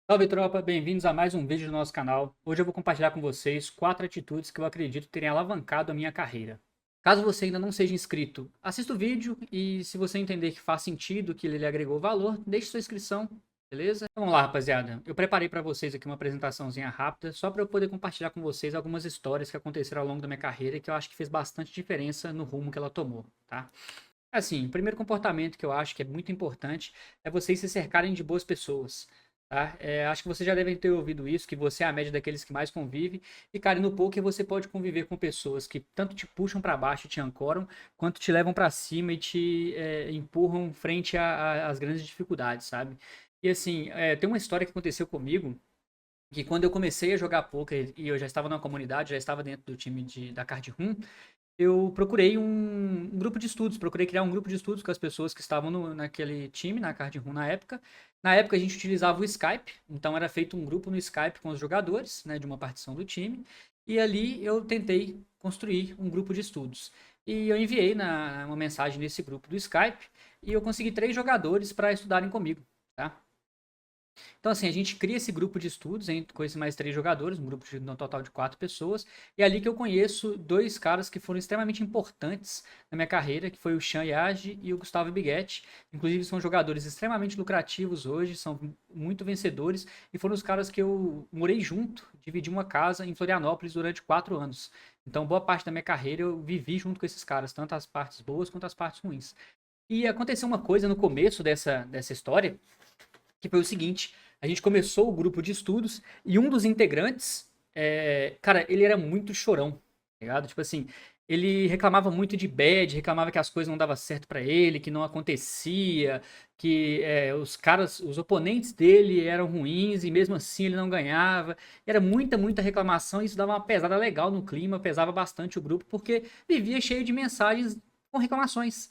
Salve tropa, bem-vindos a mais um vídeo do nosso canal. Hoje eu vou compartilhar com vocês 4 atitudes que eu acredito terem alavancado a minha carreira. Caso você ainda não seja inscrito, assista o vídeo e se você entender que faz sentido, que ele lhe agregou valor, deixe sua inscrição, beleza? Então, vamos lá, rapaziada. Eu preparei para vocês aqui uma apresentaçãozinha rápida, só para eu poder compartilhar com vocês algumas histórias que aconteceram ao longo da minha carreira e que eu acho que fez bastante diferença no rumo que ela tomou, tá? Assim, o primeiro comportamento que eu acho que é muito importante é vocês se cercarem de boas pessoas. Tá? Acho que vocês já devem ter ouvido isso, que você é a média daqueles que mais convive. E, cara, no poker você pode conviver com pessoas que tanto te puxam para baixo e te ancoram, quanto te levam para cima e te empurram frente às grandes dificuldades, sabe? E assim, tem uma história que aconteceu comigo, que quando eu comecei a jogar poker e eu já estava numa comunidade, já estava dentro do time da Card Room, eu procurei um grupo de estudos, procurei criar um grupo de estudos com as pessoas que estavam naquele time, na Card Room na época. Na época a gente utilizava o Skype, então era feito um grupo no Skype com os jogadores, né, de uma partição do time, e ali eu tentei construir um grupo de estudos. E eu enviei uma mensagem nesse grupo do Skype e eu consegui 3 jogadores para estudarem comigo, tá? Então, assim, a gente cria esse grupo de estudos com esses mais 3 jogadores, um grupo no total de 4 pessoas, e é ali que eu conheço 2 caras que foram extremamente importantes na minha carreira, que foi o Chan Yagi e o Gustavo Biguetti. Inclusive, são jogadores extremamente lucrativos hoje, são muito vencedores, e foram os caras que eu morei junto, dividi uma casa em Florianópolis durante 4 anos. Então, boa parte da minha carreira eu vivi junto com esses caras, tanto as partes boas quanto as partes ruins. E aconteceu uma coisa no começo dessa história, que foi o seguinte: a gente começou o grupo de estudos e um dos integrantes, cara, ele era muito chorão, tá ligado? Tipo assim, ele reclamava muito de bad, reclamava que as coisas não davam certo pra ele, que não acontecia, que os caras, os oponentes dele eram ruins e mesmo assim ele não ganhava. Era muita reclamação e isso dava uma pesada legal no clima, pesava bastante o grupo, porque vivia cheio de mensagens com reclamações.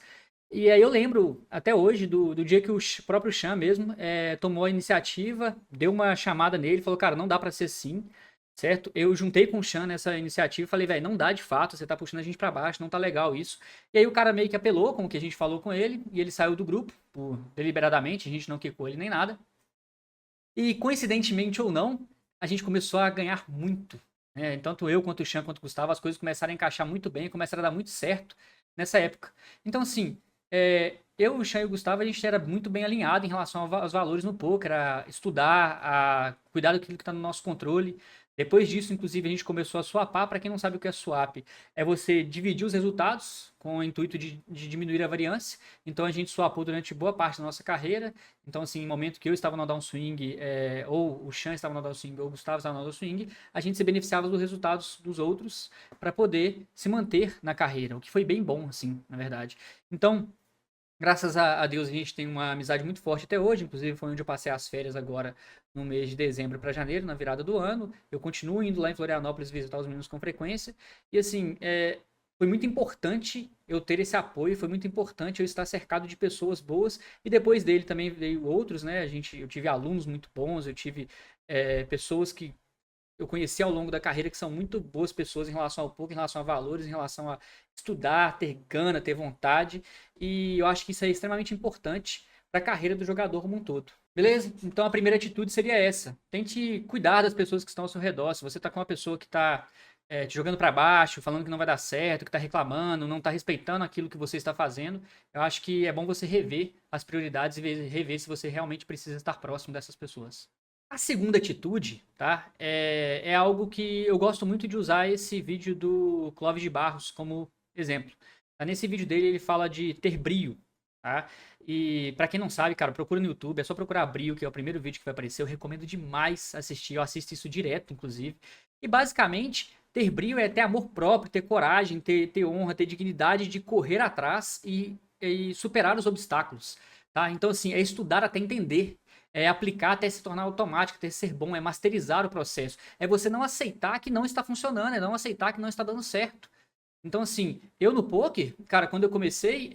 E aí eu lembro até hoje do dia que o próprio Chan mesmo tomou a iniciativa, deu uma chamada nele, falou, cara, não dá pra ser assim, certo? Eu juntei com o Chan nessa iniciativa e falei, velho, não dá de fato, você tá puxando a gente pra baixo, não tá legal isso. E aí o cara meio que apelou com o que a gente falou com ele, e ele saiu do grupo, deliberadamente, a gente não quicou ele nem nada. E coincidentemente ou não, a gente começou a ganhar muito, né? Tanto eu quanto o Chan quanto o Gustavo, as coisas começaram a encaixar muito bem, começaram a dar muito certo nessa época. Então, assim, eu, o Chan e o Gustavo, a gente era muito bem alinhado em relação aos valores no poker, a estudar, a cuidar daquilo que está no nosso controle. Depois disso, inclusive, a gente começou a swapar. Para quem não sabe o que é swap, é você dividir os resultados com o intuito de diminuir a variância. Então, a gente swapou durante boa parte da nossa carreira. Então, assim, no momento que eu estava no downswing, ou o Chan estava no downswing, ou o Gustavo estava no downswing, a gente se beneficiava dos resultados dos outros para poder se manter na carreira, o que foi bem bom, assim, na verdade. Então, graças a Deus, a gente tem uma amizade muito forte até hoje. Inclusive, foi onde eu passei as férias agora no mês de dezembro para janeiro, na virada do ano. Eu continuo indo lá em Florianópolis visitar os meninos com frequência. E assim, foi muito importante eu ter esse apoio, foi muito importante eu estar cercado de pessoas boas. E depois dele também veio outros, né? Eu tive alunos muito bons, eu tive pessoas que eu conheci ao longo da carreira que são muito boas pessoas em relação ao poker, em relação a valores, em relação a estudar, ter gana, ter vontade. E eu acho que isso é extremamente importante para a carreira do jogador como um todo. Beleza? Então a primeira atitude seria essa. Tente cuidar das pessoas que estão ao seu redor. Se você está com uma pessoa que está te jogando para baixo, falando que não vai dar certo, que está reclamando, não está respeitando aquilo que você está fazendo, eu acho que é bom você rever as prioridades e rever se você realmente precisa estar próximo dessas pessoas. A segunda atitude, tá? É algo que eu gosto muito de usar esse vídeo do Clóvis de Barros como exemplo. Tá? Nesse vídeo dele ele fala de ter brio, tá? E pra quem não sabe, cara, procura no YouTube, é só procurar brio, que é o primeiro vídeo que vai aparecer. Eu recomendo demais assistir, eu assisto isso direto, inclusive. E basicamente, ter brio é ter amor próprio, ter coragem, ter honra, ter dignidade de correr atrás e superar os obstáculos, tá? Então, assim, é estudar até entender, é aplicar até se tornar automático, até ser bom, é masterizar o processo. É você não aceitar que não está funcionando, é não aceitar que não está dando certo. Então, assim, eu no poker, cara, quando eu comecei,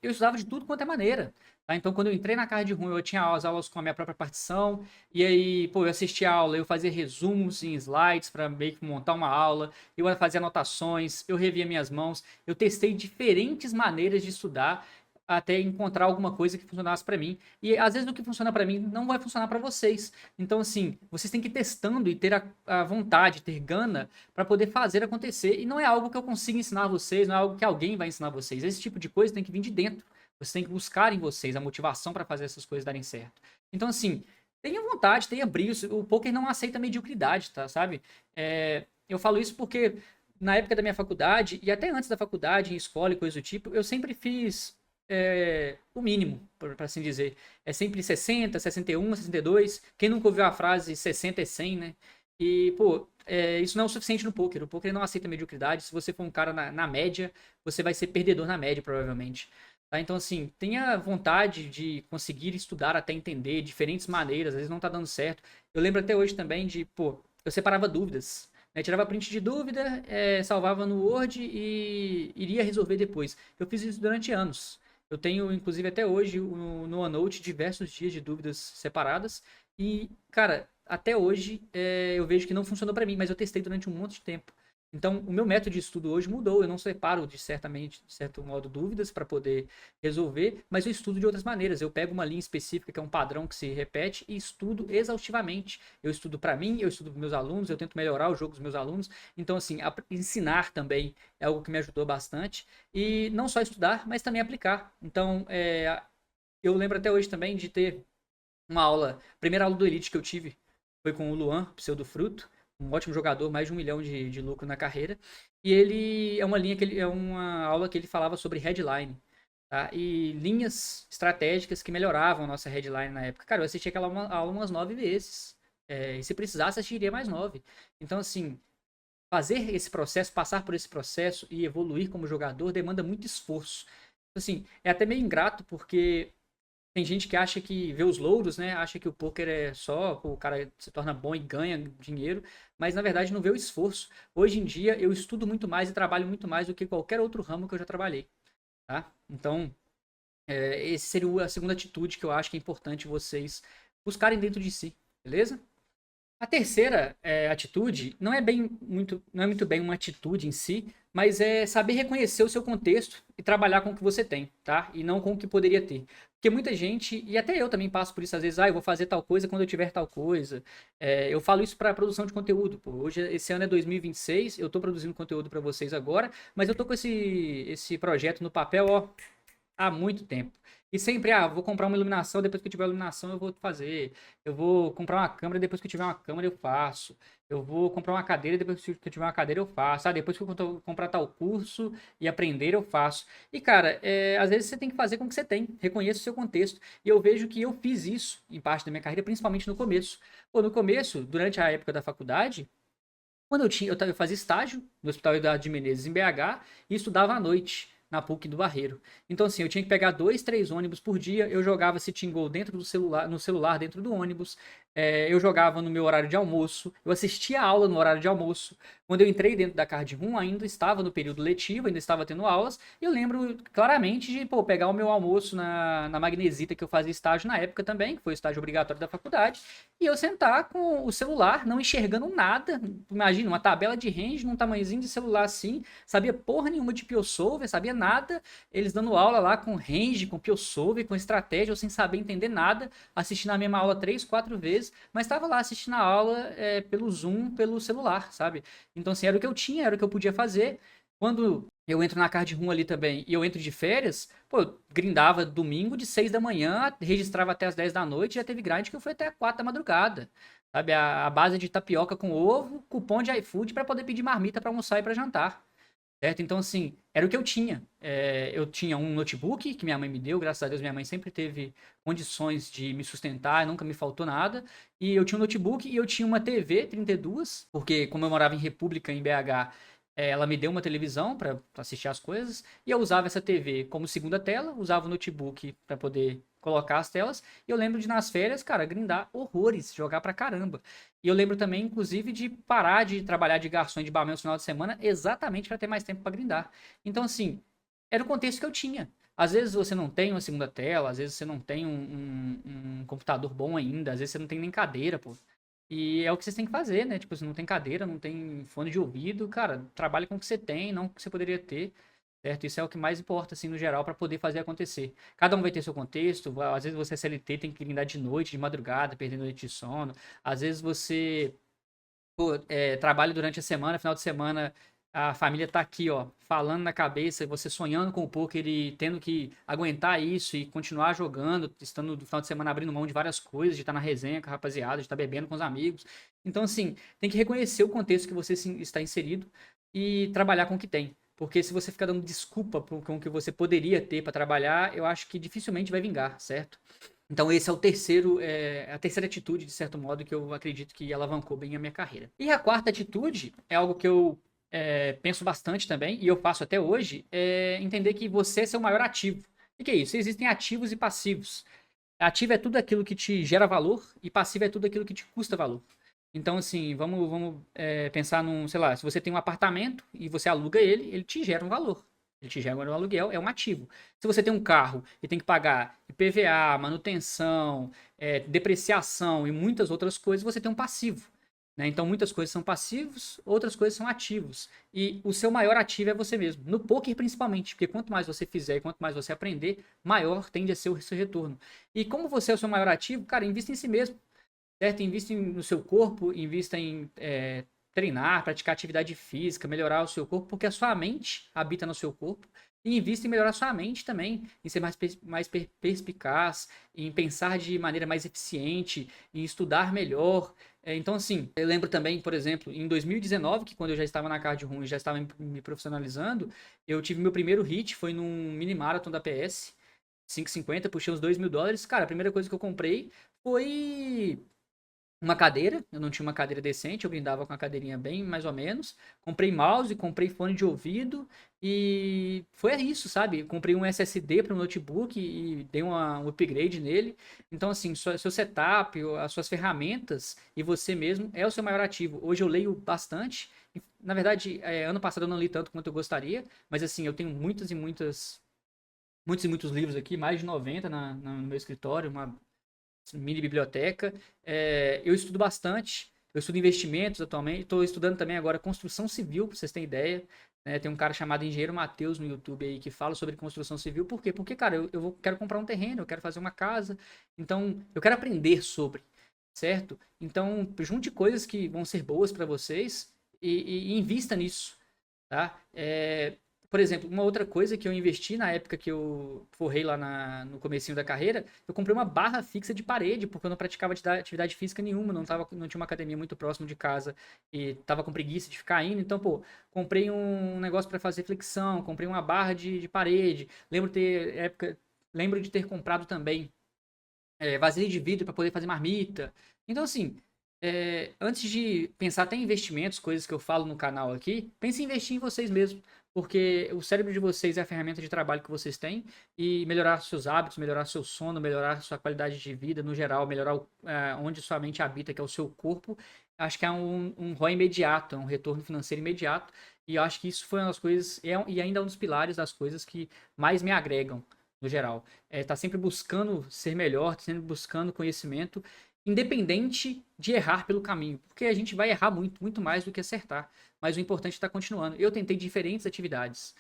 eu estudava de tudo quanto é maneira. Tá? Então, quando eu entrei na card room, eu tinha as aulas com a minha própria partição, e aí, pô, eu assistia a aula, eu fazia resumos em slides para meio que montar uma aula, eu fazia anotações, eu revia minhas mãos, eu testei diferentes maneiras de estudar, até encontrar alguma coisa que funcionasse pra mim. E às vezes o que funciona pra mim não vai funcionar pra vocês. Então, assim, vocês têm que ir testando e ter a vontade, ter gana pra poder fazer acontecer. E não é algo que eu consiga ensinar vocês, não é algo que alguém vai ensinar vocês. Esse tipo de coisa tem que vir de dentro. Vocês têm que buscar em vocês a motivação pra fazer essas coisas darem certo. Então, assim, tenha vontade, tenha brilho. O poker não aceita mediocridade, tá? Sabe? Eu falo isso porque na época da minha faculdade, e até antes da faculdade, em escola e coisa do tipo, eu sempre fiz o mínimo, para assim dizer. É sempre 60, 61, 62. Quem nunca ouviu a frase 60 é 100, né? E, pô, isso não é o suficiente no poker. O poker não aceita mediocridade. Se você for um cara na média, você vai ser perdedor na média, provavelmente. Tá? Então, assim, tenha vontade de conseguir estudar até entender diferentes maneiras. Às vezes não tá dando certo. Eu lembro até hoje também de, pô, eu separava dúvidas. Né? Tirava print de dúvida, salvava no Word e iria resolver depois. Eu fiz isso durante anos. Eu tenho, inclusive, até hoje no OneNote diversos dias de dúvidas separadas. E, cara, até hoje eu vejo que não funcionou pra mim, mas eu testei durante um monte de tempo. Então, o meu método de estudo hoje mudou. Eu não separo de certo modo, dúvidas para poder resolver, mas eu estudo de outras maneiras. Eu pego uma linha específica, que é um padrão que se repete, e estudo exaustivamente. Eu estudo para mim, eu estudo para meus alunos, eu tento melhorar o jogo dos meus alunos. Então, assim, ensinar também é algo que me ajudou bastante. E não só estudar, mas também aplicar. Então, eu lembro até hoje também de ter uma aula, a primeira aula do Elite que eu tive foi com o Luan, pseudo Fruto, um ótimo jogador, mais de 1 milhão de lucro na carreira. E ele é uma aula que ele falava sobre headline, tá? E linhas estratégicas que melhoravam a nossa headline na época. Cara, eu assisti aquela aula umas 9 vezes. E se precisasse, assistiria mais 9. Então, assim, fazer esse processo, passar por esse processo e evoluir como jogador demanda muito esforço. Assim, é até meio ingrato porque tem gente que acha que vê os louros, né? Acha que o poker é só pô, o cara se torna bom e ganha dinheiro, mas na verdade não vê o esforço. Hoje em dia eu estudo muito mais e trabalho muito mais do que qualquer outro ramo que eu já trabalhei, tá? Então, esse seria a segunda atitude que eu acho que é importante vocês buscarem dentro de si, beleza? A terceira atitude não é muito bem uma atitude em si, mas é saber reconhecer o seu contexto e trabalhar com o que você tem, tá? E não com o que poderia ter. Porque muita gente, e até eu também passo por isso às vezes, eu vou fazer tal coisa quando eu tiver tal coisa. Eu falo isso para produção de conteúdo. Pô. Hoje, esse ano é 2026, eu tô produzindo conteúdo para vocês agora, mas eu tô com esse projeto no papel, ó, há muito tempo. E sempre, vou comprar uma iluminação, depois que eu tiver iluminação eu vou fazer. Eu vou comprar uma câmera, depois que eu tiver uma câmera eu faço. Eu vou comprar uma cadeira, depois que eu tiver uma cadeira eu faço. Depois que eu comprar tal curso e aprender eu faço. E cara, às vezes você tem que fazer com o que você tem. Reconheça o seu contexto. E eu vejo que eu fiz isso em parte da minha carreira, principalmente no começo. Pô, no começo, durante a época da faculdade, quando eu fazia estágio no Hospital Eduardo de Menezes em BH e estudava à noite na PUC do Barreiro. Então assim, eu tinha que pegar 2, 3 ônibus por dia, eu jogava Sitting Go dentro do celular, no celular dentro do ônibus, eu jogava no meu horário de almoço, eu assistia a aula no horário de almoço. Quando eu entrei dentro da Card Room, ainda estava no período letivo, ainda estava tendo aulas, e eu lembro claramente de pegar o meu almoço na Magnesita, que eu fazia estágio na época também, que foi o estágio obrigatório da faculdade, e eu sentar com o celular, não enxergando nada. Imagina, uma tabela de range num tamanhozinho de celular assim, sabia porra nenhuma de PioSolver, sabia nada. Eles dando aula lá com range, com PioSolver, com estratégia, eu sem saber entender nada, assistindo a mesma aula 3, 4 vezes, mas estava lá assistindo a aula pelo Zoom, pelo celular, sabe? Então, assim, era o que eu tinha, era o que eu podia fazer. Quando eu entro na Card Room ali também e eu entro de férias, pô, eu grindava domingo de 6 da manhã, registrava até as 10 da noite, já teve grind que eu fui até 4 da madrugada. Sabe, a base de tapioca com ovo, cupom de iFood para poder pedir marmita para almoçar e para jantar. Certo? Então, assim, era o que eu tinha. Eu tinha um notebook que minha mãe me deu, graças a Deus, minha mãe sempre teve condições de me sustentar, nunca me faltou nada. E eu tinha um notebook e eu tinha uma TV 32, porque como eu morava em República, em BH, ela me deu uma televisão para assistir as coisas, e eu usava essa TV como segunda tela, usava o notebook para poder colocar as telas, e eu lembro de nas férias, cara, grindar horrores, jogar pra caramba. E eu lembro também, inclusive, de parar de trabalhar de garçom e de barman no final de semana exatamente para ter mais tempo para grindar. Então, assim, era o contexto que eu tinha. Às vezes você não tem uma segunda tela, às vezes você não tem um computador bom ainda, às vezes você não tem nem cadeira, pô. E é o que vocês têm que fazer, né? Tipo, você não tem cadeira, não tem fone de ouvido, cara, trabalhe com o que você tem, não com o que você poderia ter. certo? Isso é o que mais importa, assim, no geral, para poder fazer acontecer. Cada um vai ter seu contexto, às vezes você é CLT, tem que brindar de noite, de madrugada, perdendo noite de sono. Às vezes você trabalha durante a semana, final de semana, a família tá aqui, ó, falando na cabeça, você sonhando com o poker e tendo que aguentar isso e continuar jogando, estando no final de semana abrindo mão de várias coisas, de estar na resenha com a rapaziada, de estar bebendo com os amigos. Então, assim, tem que reconhecer o contexto que você está inserido e trabalhar com o que tem. Porque se você ficar dando desculpa com o que você poderia ter para trabalhar, eu acho que dificilmente vai vingar, certo? Então esse é o terceiro, a terceira atitude, de certo modo, que eu acredito que alavancou bem a minha carreira. E a quarta atitude é algo que eu penso bastante também, e eu faço até hoje, é entender que você é seu maior ativo. O que é isso? Existem ativos e passivos. Ativo é tudo aquilo que te gera valor e passivo é tudo aquilo que te custa valor. Então, assim, vamos pensar num, sei lá, se você tem um apartamento e você aluga ele, ele te gera um valor. Ele te gera um aluguel, é um ativo. Se você tem um carro e tem que pagar IPVA, manutenção, depreciação e muitas outras coisas, você tem um passivo. Né? Então, muitas coisas são passivos, outras coisas são ativos. E o seu maior ativo é você mesmo. No poker, principalmente, porque quanto mais você fizer e quanto mais você aprender, maior tende a ser o seu retorno. E como você é o seu maior ativo, cara, invista em si mesmo, certo? Invista no seu corpo, invista em treinar, praticar atividade física, melhorar o seu corpo, porque a sua mente habita no seu corpo. E invista em melhorar a sua mente também, em ser mais perspicaz, em pensar de maneira mais eficiente, em estudar melhor. Então, assim, eu lembro também, por exemplo, em 2019, que quando eu já estava na Card Room e já estava me profissionalizando, eu tive meu primeiro hit, foi num mini marathon da PS, 5,50, puxei uns $2.000. Cara, a primeira coisa que eu comprei foi uma cadeira, eu não tinha uma cadeira decente, eu brindava com a cadeirinha bem mais ou menos. Comprei mouse, comprei fone de ouvido e foi isso, sabe? Comprei um SSD para o notebook e dei um upgrade nele. Então, assim, seu setup, as suas ferramentas e você mesmo é o seu maior ativo. Hoje eu leio bastante. Na verdade, ano passado eu não li tanto quanto eu gostaria, mas assim, eu tenho muitos e muitos livros aqui, mais de 90 no meu escritório, uma mini biblioteca. Eu estudo bastante, eu estudo investimentos atualmente, estou estudando também agora construção civil, para vocês terem ideia. Tem um cara chamado Engenheiro Matheus no YouTube aí que fala sobre construção civil. Por quê? Porque, cara, quero comprar um terreno, eu quero fazer uma casa, então eu quero aprender sobre, certo? Então, junte coisas que vão ser boas para vocês e invista nisso, tá? Por exemplo, uma outra coisa que eu investi na época que eu forrei lá no comecinho da carreira, eu comprei uma barra fixa de parede, porque eu não praticava atividade física nenhuma, não tinha uma academia muito próximo de casa e tava com preguiça de ficar indo, então, pô, comprei um negócio para fazer flexão, comprei uma barra de parede, lembro de ter comprado também vasilha de vidro para poder fazer marmita. Então, assim, antes de pensar até em investimentos, coisas que eu falo no canal aqui, pense em investir em vocês mesmos. Porque o cérebro de vocês é a ferramenta de trabalho que vocês têm e melhorar seus hábitos, melhorar seu sono, melhorar sua qualidade de vida no geral, melhorar onde sua mente habita, que é o seu corpo, acho que é um ROI imediato, é um retorno financeiro imediato. E eu acho que isso foi uma das coisas, e ainda é um dos pilares das coisas que mais me agregam no geral. Tá sempre buscando ser melhor, tá sempre buscando conhecimento, independente de errar pelo caminho, porque a gente vai errar muito, muito mais do que acertar. Mas o importante é estar continuando. Eu tentei diferentes atividades.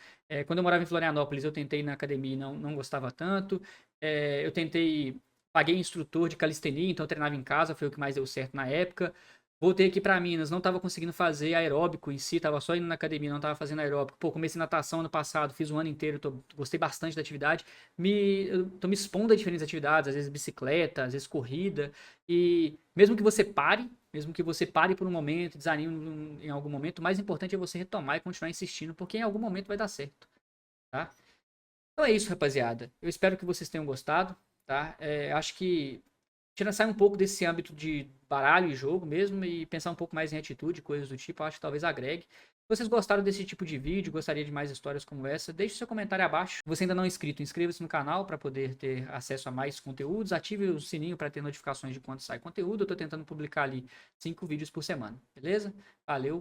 Quando eu morava em Florianópolis, eu tentei na academia e não gostava tanto. Eu tentei, paguei instrutor de calistenia, então eu treinava em casa, foi o que mais deu certo na época. Voltei aqui para Minas, não estava conseguindo fazer aeróbico em si, estava só indo na academia, não estava fazendo aeróbico. Pô, comecei natação ano passado, fiz um ano inteiro, gostei bastante da atividade. Eu tô me expondo a diferentes atividades, às vezes bicicleta, às vezes corrida. E mesmo que você pare por um momento, desanime em algum momento, o mais importante é você retomar e continuar insistindo, porque em algum momento vai dar certo, tá? Então é isso, rapaziada. Eu espero que vocês tenham gostado, tá? Acho que sair um pouco desse âmbito de baralho e jogo mesmo e pensar um pouco mais em atitude, coisas do tipo, acho que talvez agregue. Se vocês gostaram desse tipo de vídeo, gostaria de mais histórias como essa, deixe seu comentário abaixo. Se você ainda não é inscrito, inscreva-se no canal para poder ter acesso a mais conteúdos. Ative o sininho para ter notificações de quando sai conteúdo. Eu estou tentando publicar ali 5 vídeos por semana, beleza? Valeu!